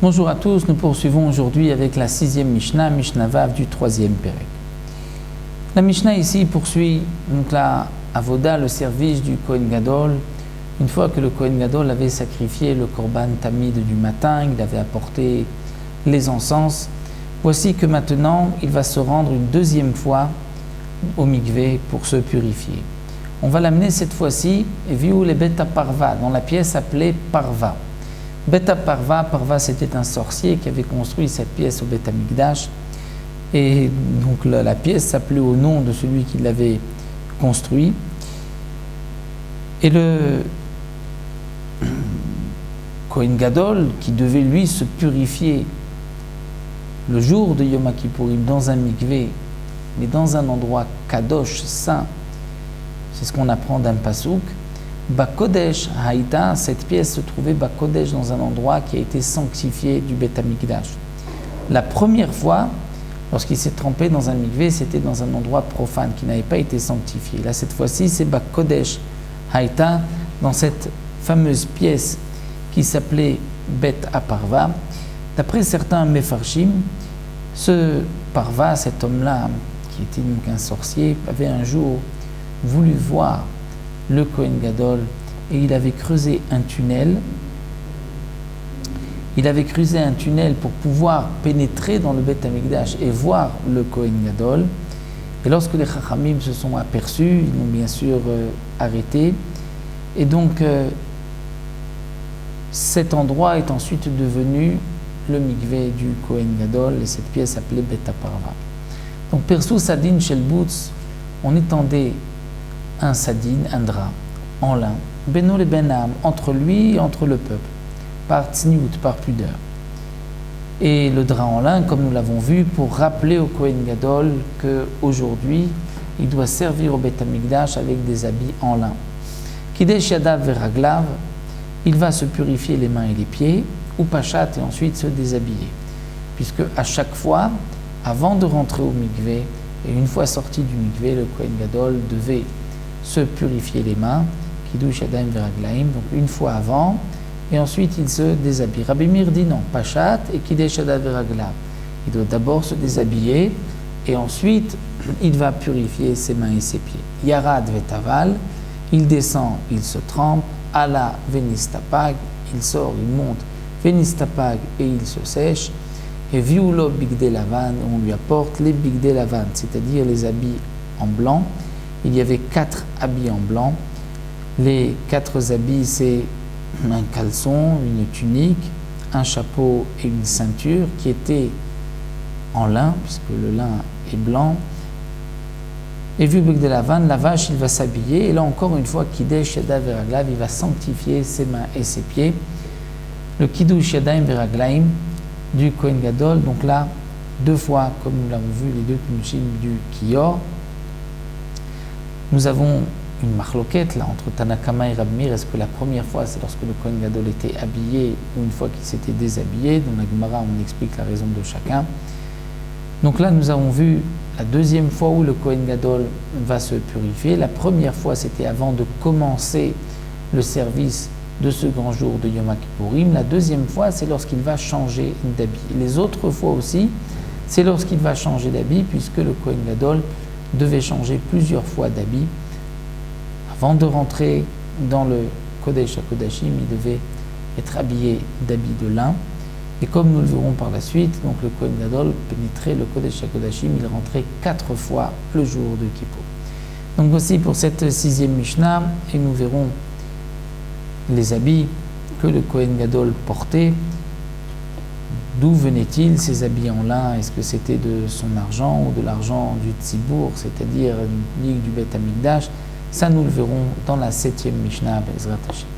Bonjour à tous, nous poursuivons aujourd'hui avec la 6e Mishnah, Mishnah Vav du 3e Pérec. La Mishnah ici poursuit donc la Avoda, le service du Kohen Gadol. Une fois que le Kohen Gadol avait sacrifié le Korban Tamid du matin, il avait apporté les encens, voici que maintenant il va se rendre une deuxième fois au mikvé pour se purifier. On va l'amener cette fois-ci, Viou le Beta Parva, dans la pièce appelée Parva. Beta Parva, Parva c'était un sorcier qui avait construit cette pièce au Beth Amikdash, et donc la pièce s'appelait au nom de celui qui l'avait construit. Et le Kohen Gadol, qui devait lui se purifier le jour de Yom Kippourim dans un mikvé, mais dans un endroit kadosh, saint, c'est ce qu'on apprend d'un pasouk. Bakodesh Haïta, cette pièce se trouvait Bakodesh dans un endroit qui a été sanctifié du Beth Amikdash. La première fois, lorsqu'il s'est trempé dans un mikvé, c'était dans un endroit profane qui n'avait pas été sanctifié. Là, cette fois-ci, c'est Bakodesh Haïta, dans cette fameuse pièce qui s'appelait Bet Aparva. D'après certains Mefarshim, ce Parva, cet homme-là, qui était donc un sorcier, avait un jour voulu voir le Kohen Gadol et il avait creusé un tunnel. Il avait creusé un tunnel pour pouvoir pénétrer dans le Beth Amikdash et voir le Kohen Gadol. Et lorsque les Chachamim se sont aperçus, ils l'ont bien sûr arrêté. Et donc, cet endroit est ensuite devenu le mikvé du Kohen Gadol et cette pièce appelée Beta Parva. Donc, Persou Sadin Shelbutz, on étendait un sadine, un drap, en lin, beno le benam, entre lui et entre le peuple, par tzniut, par pudeur. Et le drap en lin, comme nous l'avons vu, pour rappeler au Kohen Gadol qu'aujourd'hui, il doit servir au Beth Amikdash avec des habits en lin. Kidesh yadav veraglav, il va se purifier les mains et les pieds, ou pachat, et ensuite se déshabiller. Puisque à chaque fois, avant de rentrer au mikvé, et une fois sorti du mikvé, le Kohen Gadol devait se purifier les mains, Kiddush Yadayim Veraglaim, donc une fois avant, et ensuite il se déshabille. Rabbi Meir dit non, Pachat et Kiddush Yadayim Veraglaim. Il doit d'abord se déshabiller, et ensuite il va purifier ses mains et ses pieds. Yarad Vetaval, il descend, il se trempe, Ala Venistapag, il sort, il monte, Venistapag, et il se sèche, et Viulo Bigde Lavan, on lui apporte les Bigde Lavan, c'est-à-dire les habits en blanc. Il y avait 4 habits en blanc. Les 4 habits, c'est un caleçon, une tunique, un chapeau et une ceinture qui étaient en lin, puisque le lin est blanc. Et vu de la vache, il va s'habiller. Et là encore une fois, Kiddush Yadav Veraglav, il va sanctifier ses mains et ses pieds. Le Kiddush Yadayim Veraglaim du Kohen Gadol, donc là, 2 fois, comme nous l'avons vu, les 2 Kiddushim du Kiyor. Nous avons une marloquette là entre Tanakama et Rabbi Meir. Est-ce que la première fois c'est lorsque le Kohen Gadol était habillé ou une fois qu'il s'était déshabillé? Dans la Gemara on explique la raison de chacun. Donc là nous avons vu la deuxième fois où le Kohen Gadol va se purifier. La première fois c'était avant de commencer le service de ce grand jour de Yom Kippourim. La deuxième fois c'est lorsqu'il va changer d'habit. Les autres fois aussi c'est lorsqu'il va changer d'habit puisque le Kohen Gadol devait changer plusieurs fois d'habit. Avant de rentrer dans le Kodesh HaKodashim, il devait être habillé d'habits de lin. Et comme nous le verrons par la suite, donc le Kohen Gadol pénétrait le Kodesh HaKodashim, il rentrait 4 fois le jour de Kippour. Donc voici pour cette 6e Mishnah, et nous verrons les habits que le Kohen Gadol portait. D'où venaient-ils ces habits en lin? Est-ce que c'était de son argent ou de l'argent du Tzibour, c'est-à-dire une ligue du Beth Amikdash? Ça, nous le verrons dans la 7e Mishnah, Bezrat Hashem.